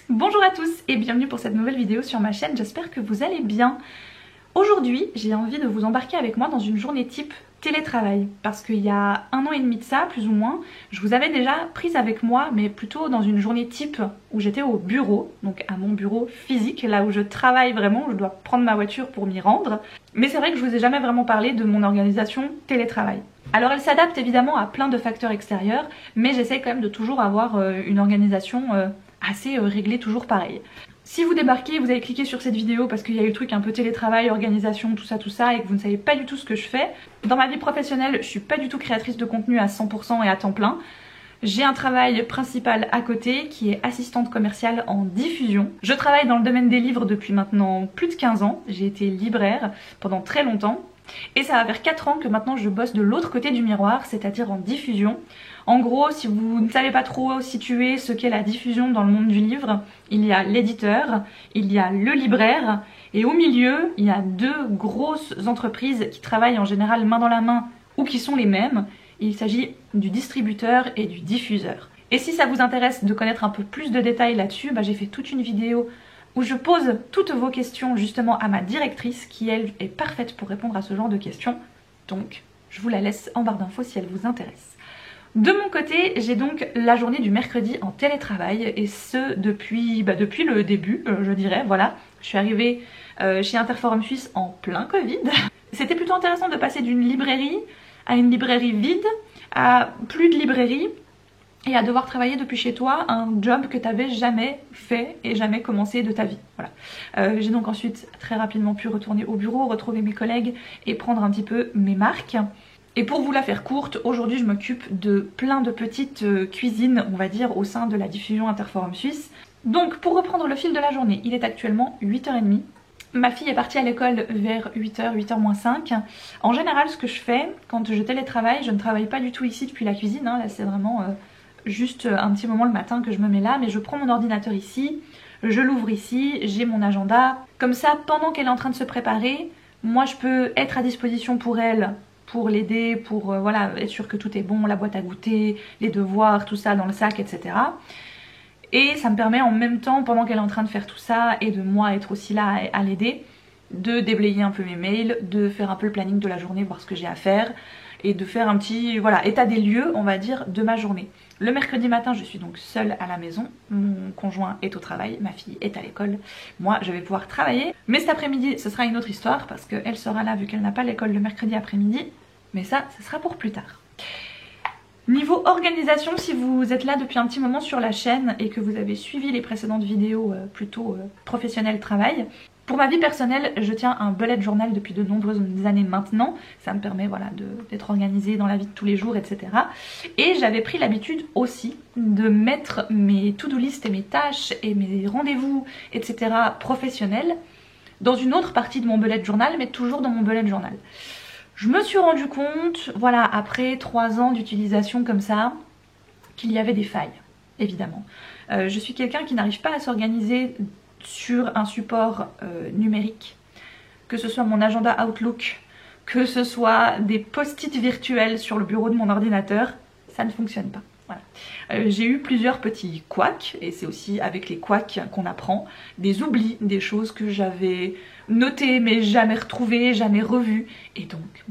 Bonjour à tous et bienvenue pour cette nouvelle vidéo sur ma chaîne, j'espère que vous allez bien. Aujourd'hui, j'ai envie de vous embarquer avec moi dans une journée type télétravail parce qu'il y a 1 an et demi de ça, plus ou moins, je vous avais déjà prise avec moi, mais plutôt dans une journée type où j'étais au bureau, donc à mon bureau physique, là où je travaille vraiment, où je dois prendre ma voiture pour m'y rendre. Mais c'est vrai que je vous ai jamais vraiment parlé de mon organisation télétravail. Alors elle s'adapte évidemment à plein de facteurs extérieurs, mais j'essaye quand même de toujours avoir une organisation assez réglée, toujours pareil. Si vous débarquez, vous avez cliqué sur cette vidéo parce qu'il y a eu le truc un peu télétravail, organisation, tout ça, et que vous ne savez pas du tout ce que je fais. Dans ma vie professionnelle, je suis pas du tout créatrice de contenu à 100% et à temps plein. J'ai un travail principal à côté qui est assistante commerciale en diffusion. Je travaille dans le domaine des livres depuis maintenant plus de 15 ans. J'ai été libraire pendant très longtemps. Et ça va faire 4 ans que maintenant je bosse de l'autre côté du miroir, c'est-à-dire en diffusion. En gros, si vous ne savez pas trop situer ce qu'est la diffusion dans le monde du livre, il y a l'éditeur, il y a le libraire, et au milieu, il y a 2 grosses entreprises qui travaillent en général main dans la main ou qui sont les mêmes. Il s'agit du distributeur et du diffuseur. Et si ça vous intéresse de connaître un peu plus de détails là-dessus, j'ai fait toute une vidéo où je pose toutes vos questions justement à ma directrice qui elle est parfaite pour répondre à ce genre de questions. Donc je vous la laisse en barre d'infos si elle vous intéresse. De mon côté, j'ai donc la journée du mercredi en télétravail et ce depuis le début, je dirais, voilà. Je suis arrivée chez Interforum Suisse en plein Covid. C'était plutôt intéressant de passer d'une librairie à une librairie vide, à plus de librairie, et à devoir travailler depuis chez toi un job que tu n'avais jamais fait et jamais commencé de ta vie. Voilà. J'ai donc ensuite très rapidement pu retourner au bureau, retrouver mes collègues et prendre un petit peu mes marques. Et pour vous la faire courte, aujourd'hui je m'occupe de plein de petites cuisines, on va dire, au sein de la diffusion Interforum Suisse. Donc pour reprendre le fil de la journée, il est actuellement 8h30. Ma fille est partie à l'école vers 8h, 8h moins 5. En général, ce que je fais quand je télétravaille, je ne travaille pas du tout ici depuis la cuisine, hein. Là c'est vraiment juste un petit moment le matin que je me mets là, mais je prends mon ordinateur ici, je l'ouvre ici, j'ai mon agenda. Comme ça, pendant qu'elle est en train de se préparer, moi je peux être à disposition pour elle, pour l'aider, pour voilà, être sûr que tout est bon, la boîte à goûter, les devoirs, tout ça dans le sac, etc. Et ça me permet en même temps, pendant qu'elle est en train de faire tout ça, et de moi être aussi là à l'aider, de déblayer un peu mes mails, de faire un peu le planning de la journée, voir ce que j'ai à faire, et de faire un petit état des lieux, on va dire, de ma journée. Le mercredi matin, je suis donc seule à la maison, mon conjoint est au travail, ma fille est à l'école, moi je vais pouvoir travailler. Mais cet après-midi, ce sera une autre histoire, parce qu'elle sera là vu qu'elle n'a pas l'école le mercredi après-midi, mais ça, ce sera pour plus tard. Niveau organisation, si vous êtes là depuis un petit moment sur la chaîne et que vous avez suivi les précédentes vidéos plutôt professionnelles travail, pour ma vie personnelle, je tiens un bullet journal depuis de nombreuses années maintenant. Ça me permet voilà, d'être organisée dans la vie de tous les jours, etc. Et j'avais pris l'habitude aussi de mettre mes to-do list et mes tâches et mes rendez-vous, etc. professionnels dans une autre partie de mon bullet journal, mais toujours dans mon bullet journal. Je me suis rendu compte, voilà, après 3 ans d'utilisation comme ça, qu'il y avait des failles, évidemment. Je suis quelqu'un qui n'arrive pas à s'organiser sur un support numérique, que ce soit mon agenda Outlook, que ce soit des post-it virtuels sur le bureau de mon ordinateur, ça ne fonctionne pas. Voilà. J'ai eu plusieurs petits couacs, et c'est aussi avec les couacs qu'on apprend, des oublis, des choses que j'avais notées mais jamais retrouvées, jamais revues, et donc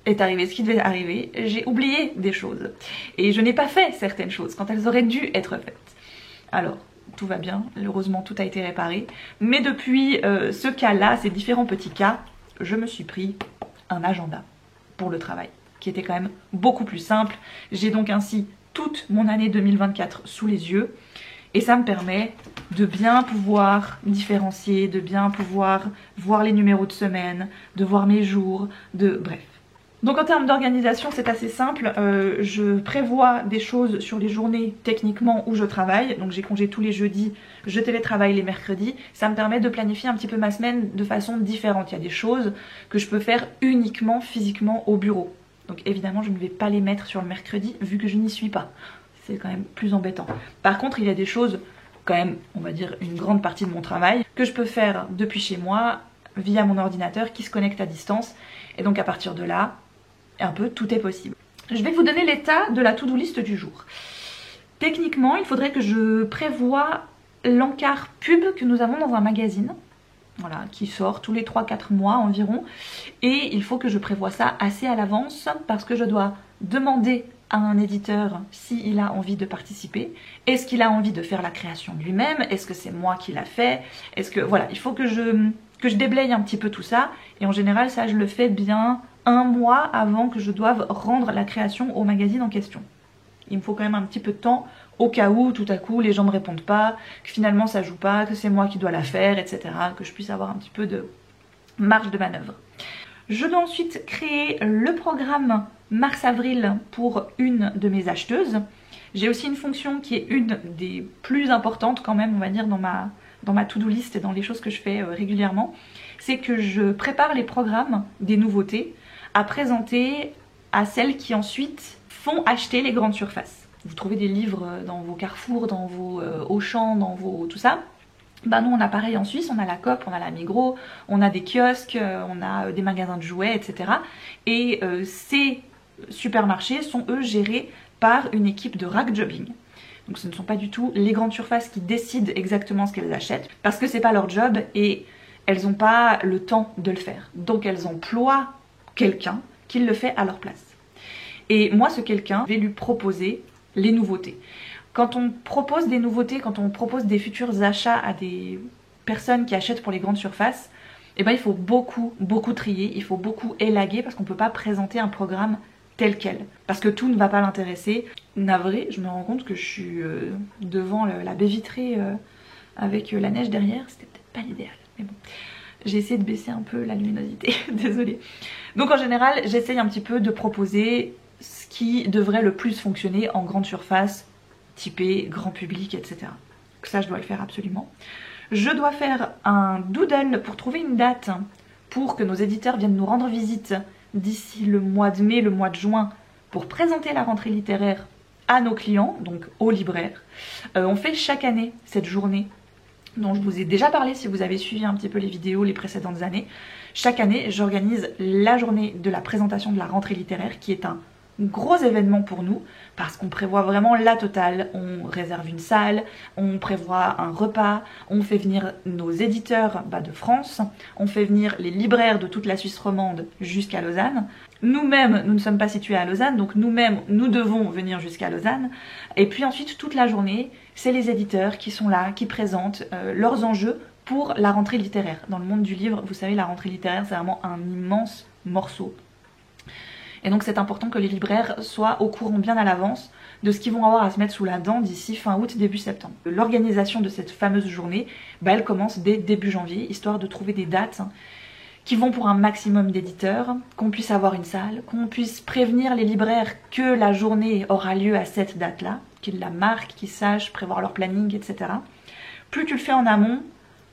est arrivé ce qui devait arriver, j'ai oublié des choses, et je n'ai pas fait certaines choses quand elles auraient dû être faites. Alors, tout va bien, heureusement tout a été réparé, mais depuis ce cas-là, ces différents petits cas, je me suis pris un agenda pour le travail, qui était quand même beaucoup plus simple. J'ai donc ainsi toute mon année 2024 sous les yeux, et ça me permet de bien pouvoir différencier, de bien pouvoir voir les numéros de semaine, de voir mes jours, bref. Donc en termes d'organisation, c'est assez simple. Je prévois des choses sur les journées techniquement où je travaille. Donc j'ai congé tous les jeudis, je télétravaille les mercredis. Ça me permet de planifier un petit peu ma semaine de façon différente. Il y a des choses que je peux faire uniquement physiquement au bureau. Donc évidemment, je ne vais pas les mettre sur le mercredi vu que je n'y suis pas. C'est quand même plus embêtant. Par contre, il y a des choses, quand même, on va dire une grande partie de mon travail, que je peux faire depuis chez moi via mon ordinateur qui se connecte à distance. Et donc à partir de là, un peu tout est possible. Je vais vous donner l'état de la to-do list du jour. Techniquement, il faudrait que je prévoie l'encart pub que nous avons dans un magazine. Voilà, qui sort tous les 3-4 mois environ. Et il faut que je prévoie ça assez à l'avance parce que je dois demander à un éditeur s'il a envie de participer. Est-ce qu'il a envie de faire la création lui-même? Est-ce que c'est moi qui l'a fait? Est-ce que... Voilà, il faut que je déblaye un petit peu tout ça. Et en général, ça, je le fais bien 1 mois avant que je doive rendre la création au magazine en question. Il me faut quand même un petit peu de temps au cas où tout à coup les gens me répondent pas, que finalement ça joue pas, que c'est moi qui dois la faire, etc. Que je puisse avoir un petit peu de marge de manœuvre. Je dois ensuite créer le programme mars-avril pour une de mes acheteuses. J'ai aussi une fonction qui est une des plus importantes quand même, on va dire, dans ma to-do list et dans les choses que je fais régulièrement. C'est que je prépare les programmes des nouveautés à présenter à celles qui ensuite font acheter les grandes surfaces. Vous trouvez des livres dans vos Carrefour, dans vos Auchan, dans vos tout ça. Bah nous on a pareil en Suisse, on a la Coop, on a la Migros, on a des kiosques, on a des magasins de jouets, etc. Et ces supermarchés sont eux gérés par une équipe de rack jobbing. Donc ce ne sont pas du tout les grandes surfaces qui décident exactement ce qu'elles achètent, parce que c'est pas leur job et elles n'ont pas le temps de le faire. Donc elles emploient quelqu'un qui le fait à leur place. Et moi ce quelqu'un, je vais lui proposer les nouveautés. Quand on propose des nouveautés, quand on propose des futurs achats à des personnes qui achètent pour les grandes surfaces, eh ben, il faut beaucoup trier, il faut beaucoup élaguer parce qu'on ne peut pas présenter un programme tel quel. Parce que tout ne va pas l'intéresser. Navré, je me rends compte que je suis devant la baie vitrée avec la neige derrière, c'était peut-être pas l'idéal. Mais bon, j'ai essayé de baisser un peu la luminosité, désolée. Donc en général, j'essaye un petit peu de proposer ce qui devrait le plus fonctionner en grande surface, typé, grand public, etc. Donc ça, je dois le faire absolument. Je dois faire un doodle pour trouver une date pour que nos éditeurs viennent nous rendre visite d'ici le mois de mai, le mois de juin, pour présenter la rentrée littéraire à nos clients, donc aux libraires. On fait chaque année cette journée dont je vous ai déjà parlé si vous avez suivi un petit peu les vidéos les précédentes années. Chaque année, j'organise la journée de la présentation de la rentrée littéraire qui est un gros événement pour nous parce qu'on prévoit vraiment la totale. On réserve une salle, on prévoit un repas, on fait venir nos éditeurs de France, on fait venir les libraires de toute la Suisse romande jusqu'à Lausanne. Nous-mêmes, nous ne sommes pas situés à Lausanne, donc nous-mêmes, nous devons venir jusqu'à Lausanne. Et puis ensuite, toute la journée, c'est les éditeurs qui sont là, qui présentent leurs enjeux pour la rentrée littéraire. Dans le monde du livre, vous savez, la rentrée littéraire, c'est vraiment un immense morceau. Et donc c'est important que les libraires soient au courant bien à l'avance de ce qu'ils vont avoir à se mettre sous la dent d'ici fin août, début septembre. L'organisation de cette fameuse journée, elle commence dès début janvier, histoire de trouver des dates qui vont pour un maximum d'éditeurs, qu'on puisse avoir une salle, qu'on puisse prévenir les libraires que la journée aura lieu à cette date-là, qu'ils la marquent, qu'ils sachent prévoir leur planning, etc. Plus tu le fais en amont,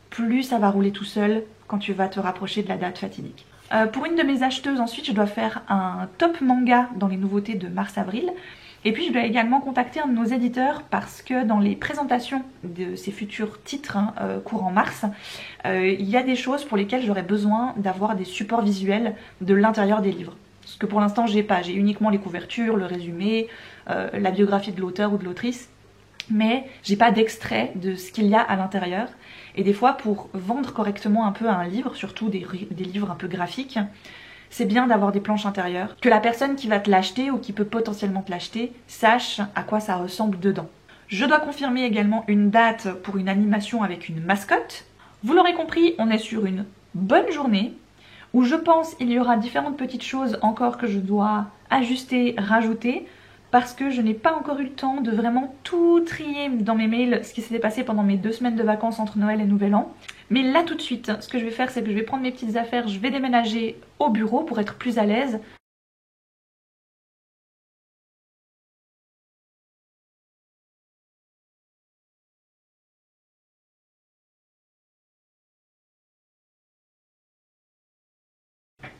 plus ça va rouler tout seul quand tu vas te rapprocher de la date fatidique. Pour une de mes acheteuses, ensuite, je dois faire un top manga dans les nouveautés de mars-avril. Et puis je dois également contacter un de nos éditeurs parce que dans les présentations de ces futurs titres courant mars, il y a des choses pour lesquelles j'aurais besoin d'avoir des supports visuels de l'intérieur des livres. Ce que pour l'instant j'ai pas, j'ai uniquement les couvertures, le résumé, la biographie de l'auteur ou de l'autrice, mais j'ai pas d'extrait de ce qu'il y a à l'intérieur. Et des fois, pour vendre correctement un peu un livre, surtout des livres un peu graphiques, c'est bien d'avoir des planches intérieures, que la personne qui va te l'acheter ou qui peut potentiellement te l'acheter sache à quoi ça ressemble dedans. Je dois confirmer également une date pour une animation avec une mascotte. Vous l'aurez compris, on est sur une bonne journée où je pense il y aura différentes petites choses encore que je dois ajuster, rajouter, parce que je n'ai pas encore eu le temps de vraiment tout trier dans mes mails, ce qui s'était passé pendant mes 2 semaines de vacances entre Noël et Nouvel An. Mais là tout de suite, ce que je vais faire, c'est que je vais prendre mes petites affaires, je vais déménager au bureau pour être plus à l'aise.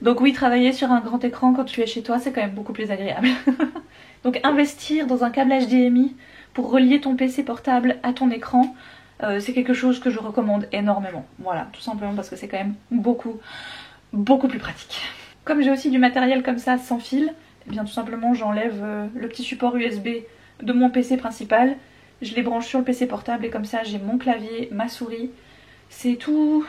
Donc oui, travailler sur un grand écran quand tu es chez toi, c'est quand même beaucoup plus agréable. Donc investir dans un câble HDMI pour relier ton PC portable à ton écran, c'est quelque chose que je recommande énormément. Voilà, tout simplement parce que c'est quand même beaucoup plus pratique. Comme j'ai aussi du matériel comme ça sans fil, eh bien tout simplement j'enlève le petit support USB de mon PC principal je les branche sur le PC portable et comme ça j'ai mon clavier, ma souris. C'est tout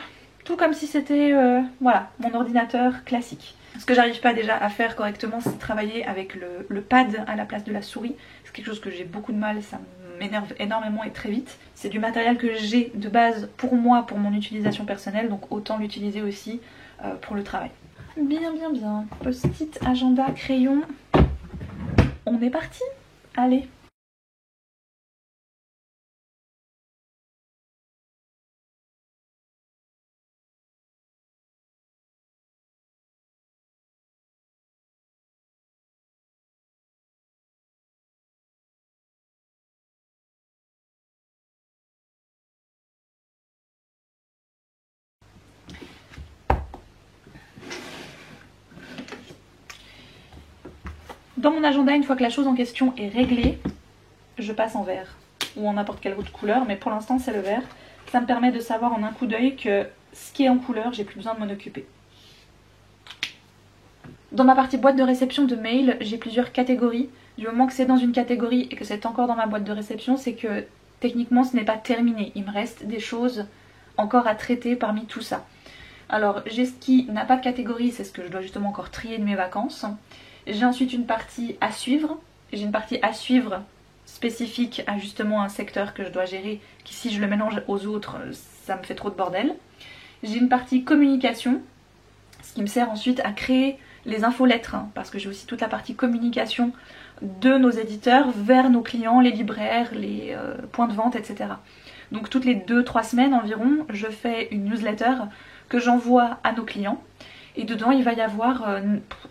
comme si c'était voilà, mon ordinateur classique. Ce que j'arrive pas déjà à faire correctement, c'est travailler avec le pad à la place de la souris. C'est quelque chose que j'ai beaucoup de mal, ça m'énerve énormément et très vite. C'est du matériel que j'ai de base pour moi, pour mon utilisation personnelle, donc autant l'utiliser aussi pour le travail. Bien, bien, bien. Post-it, agenda, crayon. On est parti. Allez. Dans mon agenda, une fois que la chose en question est réglée, je passe en vert ou en n'importe quelle autre couleur, mais pour l'instant c'est le vert. Ça me permet de savoir en un coup d'œil que ce qui est en couleur, j'ai plus besoin de m'en occuper. Dans ma partie boîte de réception de mail, j'ai plusieurs catégories. Du moment que c'est dans une catégorie et que c'est encore dans ma boîte de réception, c'est que techniquement ce n'est pas terminé. Il me reste des choses encore à traiter parmi tout ça. Alors j'ai ce qui n'a pas de catégorie, c'est ce que je dois justement encore trier de mes vacances. J'ai ensuite une partie à suivre. J'ai une partie à suivre spécifique à justement un secteur que je dois gérer, qui si je le mélange aux autres, ça me fait trop de bordel. J'ai une partie communication, ce qui me sert ensuite à créer les infolettres, hein, parce que j'ai aussi toute la partie communication de nos éditeurs vers nos clients, les libraires, les points de vente, etc. Donc toutes les 2-3 semaines environ, je fais une newsletter que j'envoie à nos clients. Et dedans il va y avoir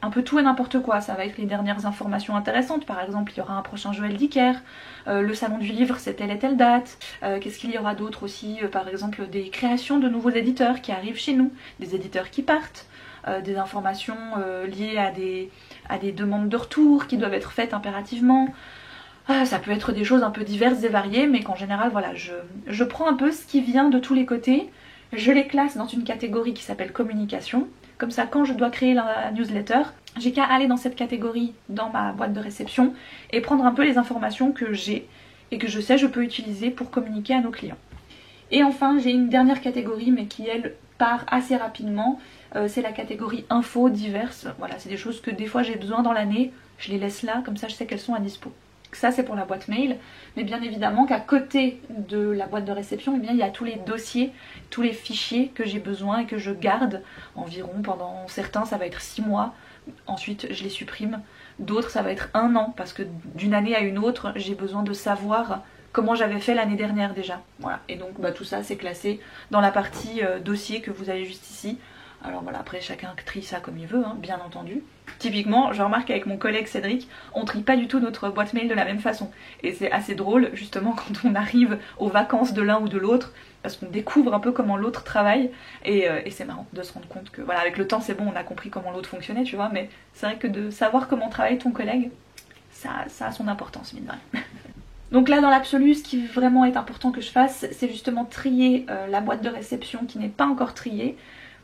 un peu tout et n'importe quoi. Ça va être les dernières informations intéressantes. Par exemple il y aura un prochain Joël Dicker, le salon du livre c'est telle et telle date. Qu'est-ce qu'il y aura d'autre aussi, par exemple des créations de nouveaux éditeurs qui arrivent chez nous, des éditeurs qui partent, des informations liées à des demandes de retour qui doivent être faites impérativement. Ça peut être des choses un peu diverses et variées, mais qu'en général voilà, je prends un peu ce qui vient de tous les côtés, je les classe dans une catégorie qui s'appelle communication. Comme ça, quand je dois créer la newsletter, j'ai qu'à aller dans cette catégorie dans ma boîte de réception et prendre un peu les informations que j'ai et que je sais je peux utiliser pour communiquer à nos clients. Et enfin, j'ai une dernière catégorie, mais qui elle part assez rapidement. C'est la catégorie infos diverses. Voilà, c'est des choses que des fois j'ai besoin dans l'année. Je les laisse là, comme ça je sais qu'elles sont à dispo. Ça c'est pour la boîte mail, mais bien évidemment qu'à côté de la boîte de réception, eh bien, il y a tous les dossiers, tous les fichiers que j'ai besoin et que je garde environ pendant certains ça va être 6 mois, ensuite je les supprime, d'autres ça va être 1 an parce que d'une année à une autre j'ai besoin de savoir comment j'avais fait l'année dernière déjà. Voilà, et donc tout ça c'est classé dans la partie dossier que vous avez juste ici. Alors voilà, après chacun trie ça comme il veut, hein, bien entendu. Typiquement, je remarque avec mon collègue Cédric, on trie pas du tout notre boîte mail de la même façon. Et c'est assez drôle justement quand on arrive aux vacances de l'un ou de l'autre, parce qu'on découvre un peu comment l'autre travaille. Et c'est marrant de se rendre compte que voilà, avec le temps c'est bon, on a compris comment l'autre fonctionnait, tu vois. Mais c'est vrai que de savoir comment travaille ton collègue, ça a son importance, mine de rien. Donc là dans l'absolu, ce qui vraiment est important que je fasse, c'est justement trier la boîte de réception qui n'est pas encore triée,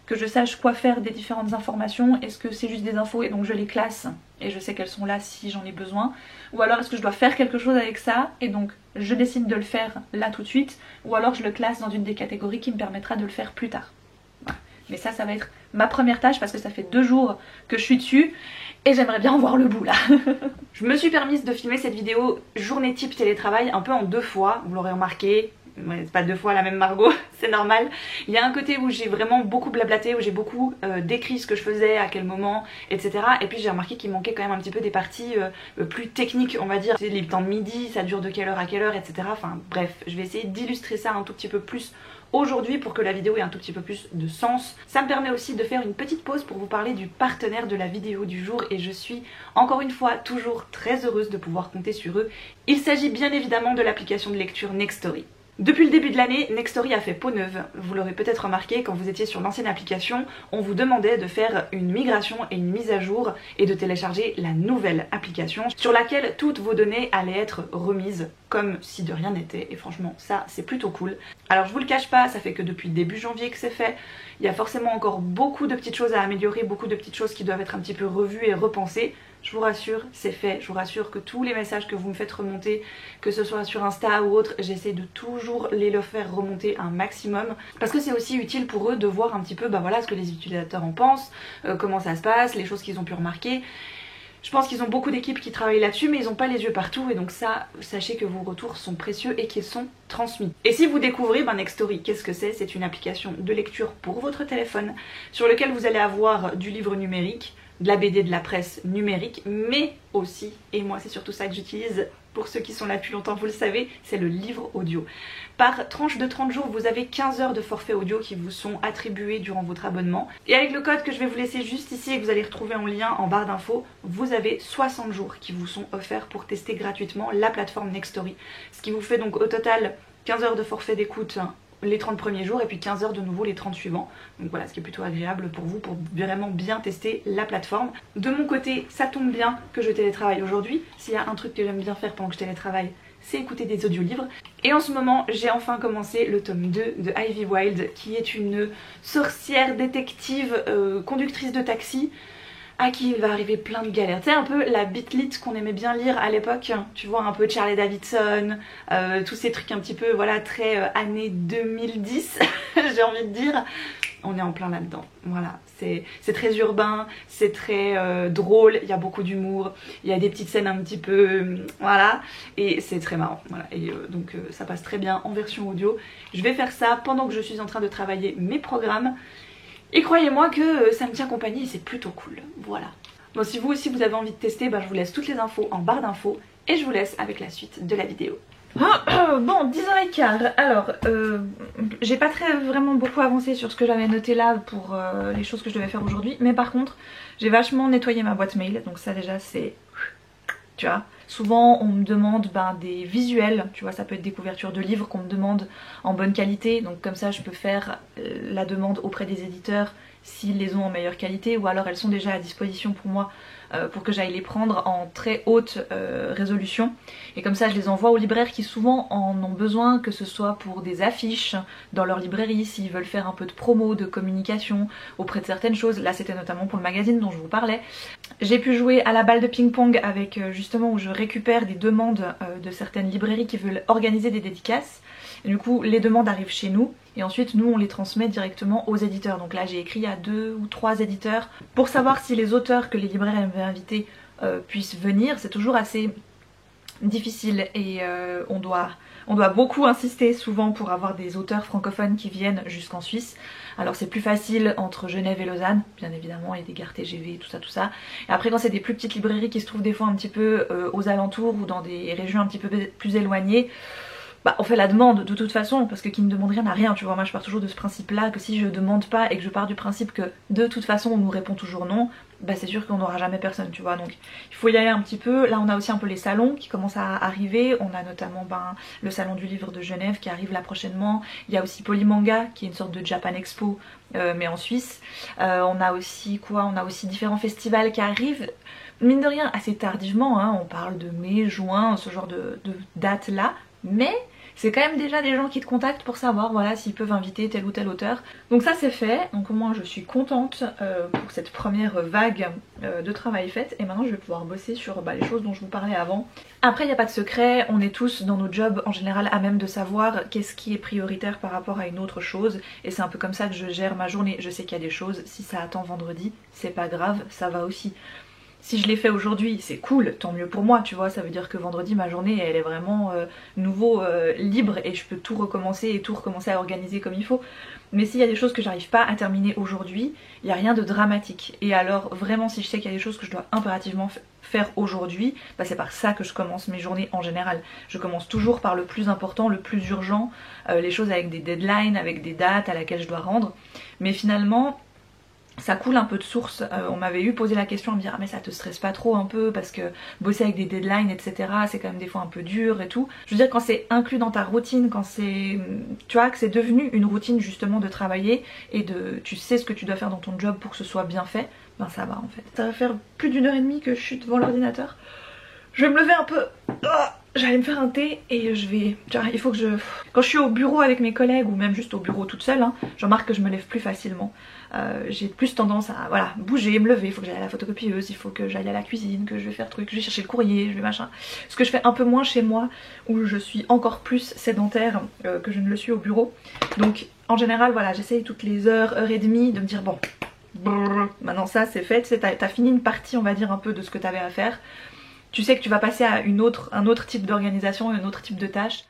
que je sache quoi faire des différentes informations. Est-ce que c'est juste des infos et donc je les classe et je sais qu'elles sont là si j'en ai besoin, ou alors est-ce que je dois faire quelque chose avec ça et donc je décide de le faire là tout de suite, ou alors je le classe dans une des catégories qui me permettra de le faire plus tard. Voilà. Mais ça va être ma première tâche parce que ça fait 2 jours que je suis dessus et j'aimerais bien en voir le bout là. Je me suis permise de filmer cette vidéo journée type télétravail un peu en 2 fois, vous l'aurez remarqué. Ouais, c'est pas 2 fois la même Margot, c'est normal. Il y a un côté où j'ai vraiment beaucoup blablaté, où j'ai beaucoup décrit ce que je faisais, à quel moment, etc. Et puis j'ai remarqué qu'il manquait quand même un petit peu des parties plus techniques, on va dire. Les temps de midi, ça dure de quelle heure à quelle heure, etc. Enfin bref, je vais essayer d'illustrer ça un tout petit peu plus aujourd'hui pour que la vidéo ait un tout petit peu plus de sens. Ça me permet aussi de faire une petite pause pour vous parler du partenaire de la vidéo du jour et je suis encore une fois toujours très heureuse de pouvoir compter sur eux. Il s'agit bien évidemment de l'application de lecture Nextory. Depuis le début de l'année, Nextory a fait peau neuve. Vous l'aurez peut-être remarqué, quand vous étiez sur l'ancienne application, on vous demandait de faire une migration et une mise à jour et de télécharger la nouvelle application sur laquelle toutes vos données allaient être remises comme si de rien n'était. Et franchement, ça c'est plutôt cool. Alors je vous le cache pas, ça fait que depuis début janvier que c'est fait. Il y a forcément encore beaucoup de petites choses à améliorer, beaucoup de petites choses qui doivent être un petit peu revues et repensées. je vous rassure, c'est fait. Je vous rassure que tous les messages que vous me faites remonter, que ce soit sur Insta ou autre, j'essaie de toujours les faire remonter un maximum. Parce que c'est aussi utile pour eux de voir un petit peu voilà, ce que les utilisateurs en pensent, comment ça se passe, les choses qu'ils ont pu remarquer. Je pense qu'ils ont beaucoup d'équipes qui travaillent là-dessus, mais ils n'ont pas les yeux partout, et donc ça, sachez que vos retours sont précieux et qu'ils sont transmis. Et si vous découvrez Nextory, qu'est-ce que c'est? C'est une application de lecture pour votre téléphone sur lequel vous allez avoir du livre numérique, de la BD, de la presse numérique, mais aussi, et moi c'est surtout ça que j'utilise, pour ceux qui sont là depuis longtemps vous le savez, c'est le livre audio. Par tranche de 30 jours, vous avez 15 heures de forfait audio qui vous sont attribuées durant votre abonnement. Et avec le code que je vais vous laisser juste ici et que vous allez retrouver en lien en barre d'infos, vous avez 60 jours qui vous sont offerts pour tester gratuitement la plateforme Nextory. Ce qui vous fait donc au total 15 heures de forfait d'écoute les 30 premiers jours et puis 15 heures de nouveau les 30 suivants. Donc voilà, ce qui est plutôt agréable pour vous pour vraiment bien tester la plateforme. De mon côté, ça tombe bien que je télétravaille aujourd'hui. S'il y a un truc que j'aime bien faire pendant que je télétravaille, c'est écouter des audiolivres. Et en ce moment, j'ai enfin commencé le tome 2 de Ivy Wild, qui est une sorcière détective conductrice de taxi à qui il va arriver plein de galères. Tu sais, un peu la bitlit qu'on aimait bien lire à l'époque, tu vois, un peu Charlie Davidson, tous ces trucs un petit peu, voilà, très années 2010, j'ai envie de dire. On est en plein là-dedans, voilà, c'est très urbain, c'est très drôle, il y a beaucoup d'humour, il y a des petites scènes un petit peu, voilà, et c'est très marrant, voilà, et donc ça passe très bien en version audio. Je vais faire ça pendant que je suis en train de travailler mes programmes, et croyez-moi que ça me tient compagnie et c'est plutôt cool, voilà. Bon, si vous aussi vous avez envie de tester, je vous laisse toutes les infos en barre d'infos, et je vous laisse avec la suite de la vidéo. Bon, 10h15, alors j'ai pas vraiment beaucoup avancé sur ce que j'avais noté là pour les choses que je devais faire aujourd'hui, mais par contre j'ai vachement nettoyé ma boîte mail, donc ça déjà c'est, tu vois, souvent on me demande des visuels, tu vois, ça peut être des couvertures de livres qu'on me demande en bonne qualité, donc comme ça je peux faire la demande auprès des éditeurs s'ils les ont en meilleure qualité, ou alors elles sont déjà à disposition pour moi pour que j'aille les prendre en très haute résolution, et comme ça je les envoie aux libraires qui souvent en ont besoin, que ce soit pour des affiches dans leur librairie, s'ils veulent faire un peu de promo, de communication auprès de certaines choses. Là c'était notamment pour le magazine dont je vous parlais. J'ai pu jouer à la balle de ping-pong avec justement où je récupère des demandes de certaines librairies qui veulent organiser des dédicaces. Et du coup les demandes arrivent chez nous et ensuite nous on les transmet directement aux éditeurs. Donc là j'ai écrit à 2 ou 3 éditeurs pour savoir si les auteurs que les libraires avaient invités puissent venir. C'est toujours assez difficile et on doit beaucoup insister souvent pour avoir des auteurs francophones qui viennent jusqu'en Suisse. Alors c'est plus facile entre Genève et Lausanne, bien évidemment, il y a des gares TGV, tout ça. Et après quand c'est des plus petites librairies qui se trouvent des fois un petit peu aux alentours ou dans des régions un petit peu plus éloignées, on fait la demande de toute façon, parce que qui ne demande rien n'a rien, tu vois. Moi je pars toujours de ce principe là, que si je demande pas et que je pars du principe que de toute façon on nous répond toujours non, c'est sûr qu'on n'aura jamais personne, tu vois. Donc il faut y aller un petit peu. Là on a aussi un peu les salons qui commencent à arriver, on a notamment le salon du livre de Genève qui arrive là prochainement, il y a aussi Polymanga qui est une sorte de Japan Expo mais en Suisse. On a aussi quoi, on a aussi différents festivals qui arrivent, mine de rien assez tardivement, hein. On parle de mai, juin, ce genre de dates là, mais c'est quand même déjà des gens qui te contactent pour savoir, voilà, s'ils peuvent inviter tel ou tel auteur. Donc ça c'est fait, donc au moins je suis contente pour cette première vague de travail faite. Et maintenant je vais pouvoir bosser sur les choses dont je vous parlais avant. Après il n'y a pas de secret, on est tous dans nos jobs en général à même de savoir qu'est-ce qui est prioritaire par rapport à une autre chose. Et c'est un peu comme ça que je gère ma journée. Je sais qu'il y a des choses, si ça attend vendredi, c'est pas grave, ça va aussi. Si je l'ai fait aujourd'hui, c'est cool, tant mieux pour moi, tu vois, ça veut dire que vendredi ma journée elle est vraiment libre et je peux tout recommencer et tout recommencer à organiser comme il faut. Mais s'il y a des choses que j'arrive pas à terminer aujourd'hui, il n'y a rien de dramatique. Et alors vraiment si je sais qu'il y a des choses que je dois impérativement faire aujourd'hui, c'est par ça que je commence mes journées en général. Je commence toujours par le plus important, le plus urgent, les choses avec des deadlines, avec des dates à laquelle je dois rendre. Mais finalement ça coule un peu de source. On m'avait posé la question à me dire ah mais ça te stresse pas trop un peu parce que bosser avec des deadlines etc c'est quand même des fois un peu dur et tout. Je veux dire quand c'est inclus dans ta routine, quand c'est, tu vois, que c'est devenu une routine justement de travailler et tu sais ce que tu dois faire dans ton job pour que ce soit bien fait, ça va en fait. Ça va faire plus d'1h30 que je suis devant l'ordinateur. Je vais me lever un peu je vais aller me faire un thé et je vais... Il faut que je... Quand je suis au bureau avec mes collègues ou même juste au bureau toute seule, hein, je remarque que je me lève plus facilement. J'ai plus tendance à voilà, bouger, me lever, il faut que j'aille à la photocopieuse, il faut que j'aille à la cuisine, que je vais faire truc, je vais chercher le courrier, je vais machin. Ce que je fais un peu moins chez moi où je suis encore plus sédentaire que je ne le suis au bureau. Donc en général voilà, j'essaye toutes les heures et demie de me dire bon, brrr, maintenant ça c'est fait, t'as fini une partie on va dire un peu de ce que t'avais à faire. Tu sais que tu vas passer à un autre type d'organisation, un autre type de tâche.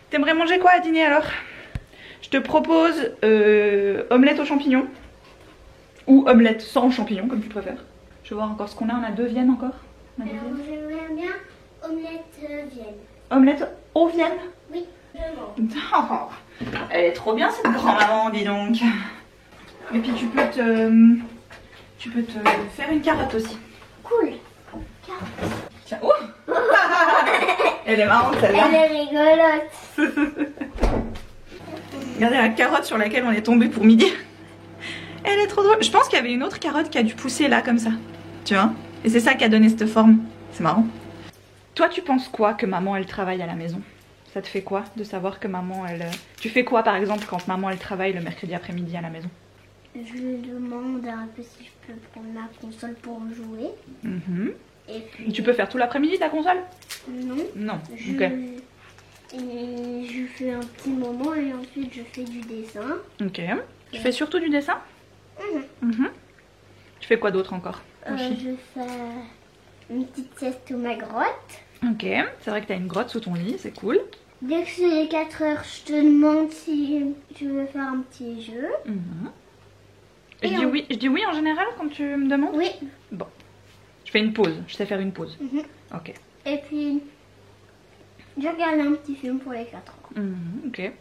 T'aimerais manger quoi à dîner alors? Je te propose omelette aux champignons. Ou omelette sans champignons comme tu préfères. Je vais voir encore ce qu'on a, on a 2 viennes encore. Alors j'aimerais bien omelette vienne. Omelette aux viennes? Oui, je mange. Oh, elle est trop bien cette grand-maman, dis donc. Et puis tu peux te faire une carotte aussi. Cool. Tiens, oh. Elle est marrante celle-là. Elle est rigolote. Regardez la carotte sur laquelle on est tombé pour midi. Elle est trop drôle. Je pense qu'il y avait une autre carotte qui a dû pousser là comme ça. Tu vois? Et c'est ça qui a donné cette forme. C'est marrant. Toi tu penses quoi que maman elle travaille à la maison? Ça te fait quoi de savoir que maman elle... Tu fais quoi par exemple quand maman elle travaille le mercredi après-midi à la maison? Je lui demande un peu si je peux prendre ma console pour jouer. Et puis... Tu peux faire tout l'après-midi ta console? Non. Non. Je... Ok. Et je fais un petit moment et ensuite je fais du dessin. Ok. Tu fais surtout du dessin? Tu fais quoi d'autre encore? Je fais une petite sieste sous ma grotte. Ok, c'est vrai que t'as une grotte sous ton lit, c'est cool. Dès que c'est les 4 heures, je te demande si tu veux faire un petit jeu. Je dis oui en général quand tu me demandes? Oui. Bon. Je fais une pause, je sais faire une pause. Ok. Et puis, je regarde un petit film pour les 4 heures. Ok.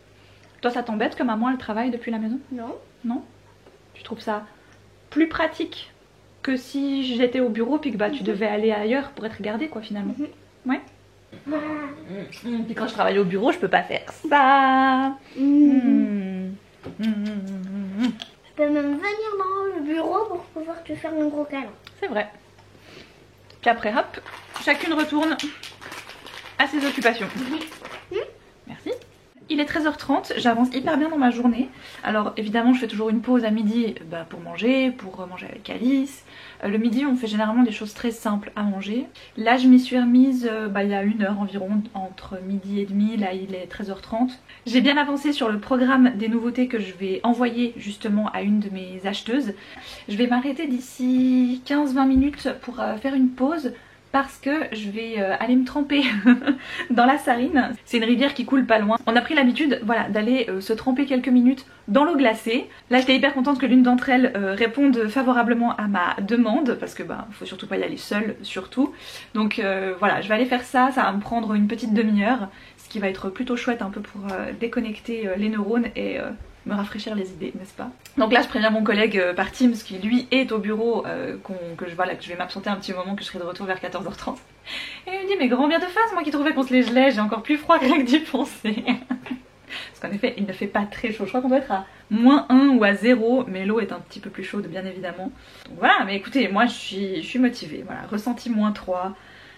Toi ça t'embête que maman elle travaille depuis la maison? Non. Non? Tu trouves ça plus pratique que si j'étais au bureau puis que bah, tu devais aller ailleurs pour être gardée quoi finalement? Ouais. Puis quand je travaille au bureau je peux pas faire ça. Je peux même venir dans le bureau pour pouvoir te faire un gros câlin. C'est vrai. Puis après hop, chacune retourne à ses occupations. Merci. Il est 13h30, j'avance hyper bien dans ma journée. Alors évidemment je fais toujours une pause à midi pour manger avec Alice. Le midi on fait généralement des choses très simples à manger. Là je m'y suis remise il y a 1 heure environ, entre midi et demi, là il est 13h30. J'ai bien avancé sur le programme des nouveautés que je vais envoyer justement à une de mes acheteuses. Je vais m'arrêter d'ici 15-20 minutes pour faire une pause. Parce que je vais aller me tremper dans la Sarine. C'est une rivière qui coule pas loin. On a pris l'habitude voilà, d'aller se tremper quelques minutes dans l'eau glacée. Là j'étais hyper contente que l'une d'entre elles réponde favorablement à ma demande. Parce que faut surtout pas y aller seule surtout. Donc voilà, je vais aller faire ça, ça va me prendre une petite demi-heure. Ce qui va être plutôt chouette un peu pour déconnecter les neurones et me rafraîchir les idées, n'est-ce pas? Donc là je préviens mon collègue par Teams qui lui est au bureau, que je vais m'absenter un petit moment, que je serai de retour vers 14h30. Et il me dit mais grand bien de face, moi qui trouvais qu'on se les gelait, j'ai encore plus froid que rien que d'y penser. Parce qu'en effet il ne fait pas très chaud, je crois qu'on doit être à -1 ou à 0, mais l'eau est un petit peu plus chaude bien évidemment. Donc voilà, mais écoutez, moi je suis motivée, voilà, ressenti -3.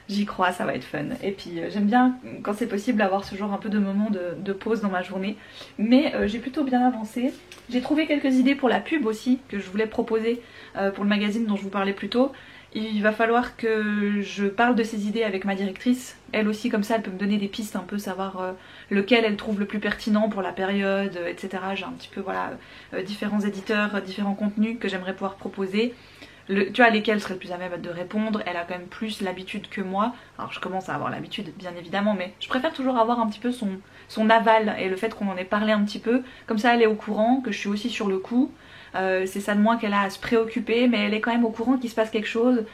J'y crois, ça va être fun. Et puis j'aime bien quand c'est possible avoir ce genre un peu de moment de pause dans ma journée. Mais j'ai plutôt bien avancé. J'ai trouvé quelques idées pour la pub aussi que je voulais proposer pour le magazine dont je vous parlais plus tôt. Il va falloir que je parle de ces idées avec ma directrice. Elle aussi comme ça elle peut me donner des pistes, un peu savoir lequel elle trouve le plus pertinent pour la période, etc. J'ai un petit peu voilà différents éditeurs, différents contenus que j'aimerais pouvoir proposer. Tu vois lesquels seraient le plus à même de répondre. Elle a quand même plus l'habitude que moi. Alors je commence à avoir l'habitude bien évidemment, mais je préfère toujours avoir un petit peu son aval et le fait qu'on en ait parlé un petit peu. Comme ça elle est au courant, que je suis aussi sur le coup. C'est ça de moins qu'elle a à se préoccuper, mais elle est quand même au courant qu'il se passe quelque chose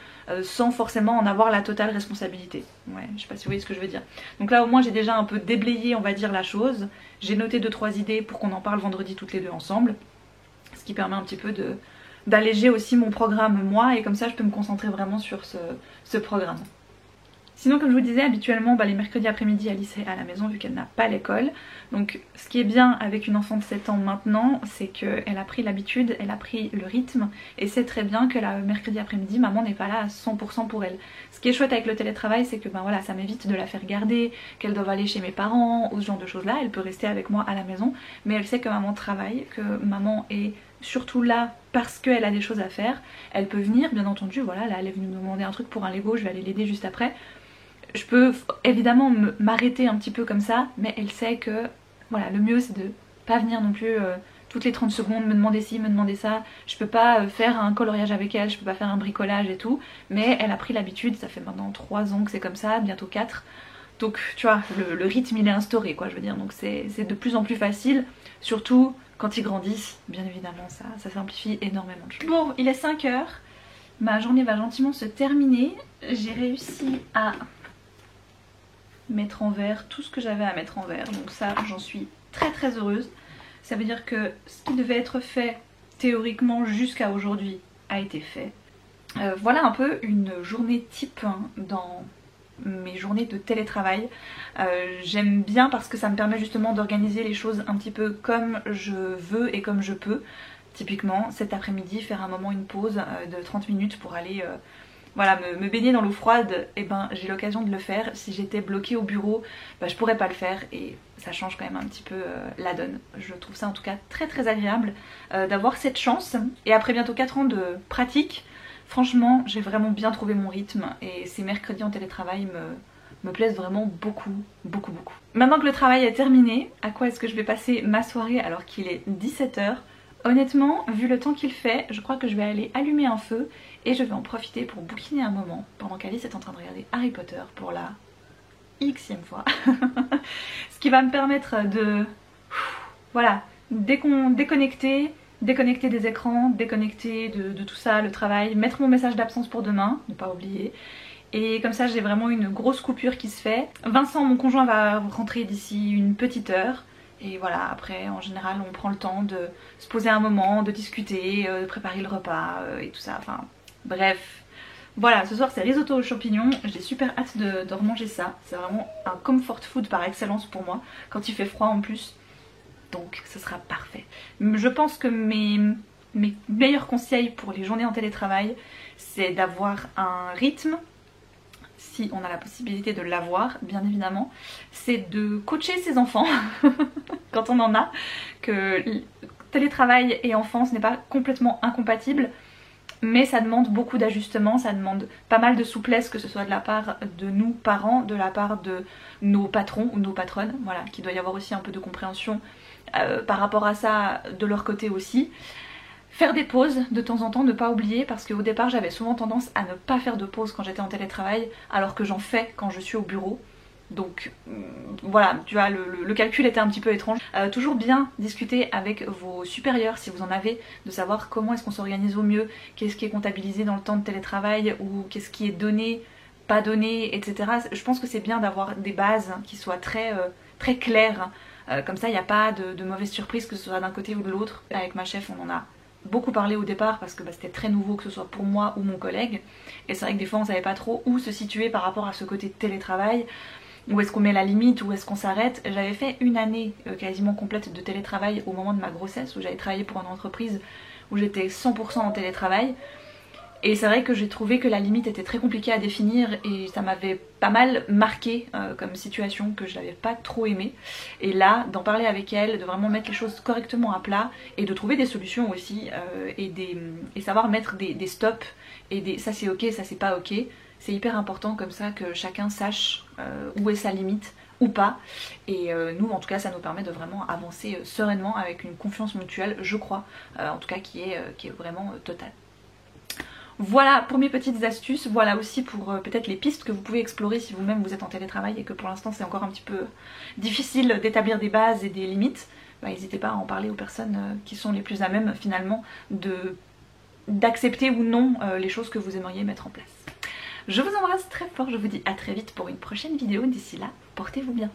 sans forcément en avoir la totale responsabilité. Ouais, je sais pas si vous voyez ce que je veux dire. Donc là au moins j'ai déjà un peu déblayé on va dire la chose. J'ai noté 2-3 idées pour qu'on en parle vendredi toutes les deux ensemble. Ce qui permet un petit peu d'alléger aussi mon programme moi, et comme ça je peux me concentrer vraiment sur ce programme. Sinon comme je vous disais habituellement les mercredis après-midi Alice est à la maison vu qu'elle n'a pas l'école. Donc ce qui est bien avec une enfant de 7 ans maintenant c'est qu'elle a pris l'habitude, elle a pris le rythme, et c'est très bien que la mercredi après-midi maman n'est pas là à 100% pour elle. Ce qui est chouette avec le télétravail c'est que voilà, ça m'évite de la faire garder, qu'elle doive aller chez mes parents ou ce genre de choses là. Elle peut rester avec moi à la maison mais elle sait que maman travaille, que maman est surtout là parce qu'elle a des choses à faire. Elle peut venir bien entendu, voilà là elle est venue me demander un truc pour un Lego, je vais aller l'aider juste après. Je peux évidemment m'arrêter un petit peu comme ça, mais elle sait que voilà, le mieux c'est de pas venir non plus toutes les 30 secondes me demander ci, me demander ça. Je peux pas faire un coloriage avec elle, je peux pas faire un bricolage et tout, mais elle a pris l'habitude, ça fait maintenant 3 ans que c'est comme ça, bientôt 4. Donc tu vois, le rythme il est instauré quoi, je veux dire, donc c'est de plus en plus facile, surtout quand ils grandissent, bien évidemment ça simplifie énormément de choses. Bon, il est 5 h, ma journée va gentiment se terminer. J'ai réussi à mettre en verre tout ce que j'avais à mettre en verre, donc ça j'en suis très heureuse. Ça veut dire que ce qui devait être fait théoriquement jusqu'à aujourd'hui a été fait. Voilà un peu une journée type dans mes journées de télétravail. J'aime bien parce que ça me permet justement d'organiser les choses un petit peu comme je veux et comme je peux. Typiquement cet après-midi faire un moment une pause de 30 minutes pour aller voilà, me baigner dans l'eau froide, et ben j'ai l'occasion de le faire. Si j'étais bloquée au bureau, je pourrais pas le faire, et ça change quand même un petit peu la donne. Je trouve ça en tout cas très agréable d'avoir cette chance. Et après bientôt 4 ans de pratique, franchement j'ai vraiment bien trouvé mon rythme, et ces mercredis en télétravail me plaisent vraiment beaucoup. Maintenant que le travail est terminé, à quoi est-ce que je vais passer ma soirée alors qu'il est 17 h? Honnêtement, vu le temps qu'il fait, je crois que je vais aller allumer un feu et je vais en profiter pour bouquiner un moment pendant qu'Alice est en train de regarder Harry Potter pour la xème fois. Ce qui va me permettre de voilà, déconnecter des écrans, déconnecter de tout ça, le travail, mettre mon message d'absence pour demain, ne pas oublier. Et comme ça j'ai vraiment une grosse coupure qui se fait. Vincent, mon conjoint, va rentrer d'ici une petite heure. Et voilà, après en général on prend le temps de se poser un moment, de discuter, de préparer le repas et tout ça, enfin bref. Voilà, ce soir c'est risotto aux champignons, j'ai super hâte de remanger ça. C'est vraiment un comfort food par excellence pour moi, quand il fait froid en plus. Donc ce sera parfait. Je pense que mes meilleurs conseils pour les journées en télétravail, c'est d'avoir un rythme, si on a la possibilité de l'avoir bien évidemment, c'est de coacher ses enfants quand on en a, que télétravail et enfant ce n'est pas complètement incompatible, mais ça demande beaucoup d'ajustements, ça demande pas mal de souplesse, que ce soit de la part de nous parents, de la part de nos patrons ou nos patronnes, voilà, qu'il doit y avoir aussi un peu de compréhension par rapport à ça de leur côté aussi. Faire des pauses de temps en temps, ne pas oublier, parce qu'au départ j'avais souvent tendance à ne pas faire de pause quand j'étais en télétravail, alors que j'en fais quand je suis au bureau. Donc voilà, tu vois, le calcul était un petit peu étrange. Toujours bien discuter avec vos supérieurs si vous en avez, de savoir comment est-ce qu'on s'organise au mieux, qu'est-ce qui est comptabilisé dans le temps de télétravail, ou qu'est-ce qui est donné, pas donné, etc. Je pense que c'est bien d'avoir des bases qui soient très claires Comme ça il n'y a pas de mauvaise surprise que ce soit d'un côté ou de l'autre. Avec ma chef on en a beaucoup parlé au départ parce que c'était très nouveau, que ce soit pour moi ou mon collègue, et c'est vrai que des fois on savait pas trop où se situer par rapport à ce côté de télétravail. Où est-ce qu'on met la limite, où est-ce qu'on s'arrête. J'avais fait une année quasiment complète de télétravail au moment de ma grossesse, où j'avais travaillé pour une entreprise où j'étais 100% en télétravail. Et c'est vrai que j'ai trouvé que la limite était très compliquée à définir et ça m'avait pas mal marqué comme situation, que je n'avais pas trop aimé. Et là, d'en parler avec elle, de vraiment mettre les choses correctement à plat et de trouver des solutions aussi et savoir mettre des stops et des ça c'est ok, ça c'est pas ok. C'est hyper important comme ça que chacun sache où est sa limite ou pas. Et nous en tout cas ça nous permet de vraiment avancer sereinement avec une confiance mutuelle, je crois, en tout cas qui est vraiment totale. Voilà pour mes petites astuces, voilà aussi pour peut-être les pistes que vous pouvez explorer si vous-même vous êtes en télétravail et que pour l'instant c'est encore un petit peu difficile d'établir des bases et des limites. N'hésitez pas à en parler aux personnes qui sont les plus à même finalement d'accepter ou non les choses que vous aimeriez mettre en place. Je vous embrasse très fort, je vous dis à très vite pour une prochaine vidéo. D'ici là, portez-vous bien.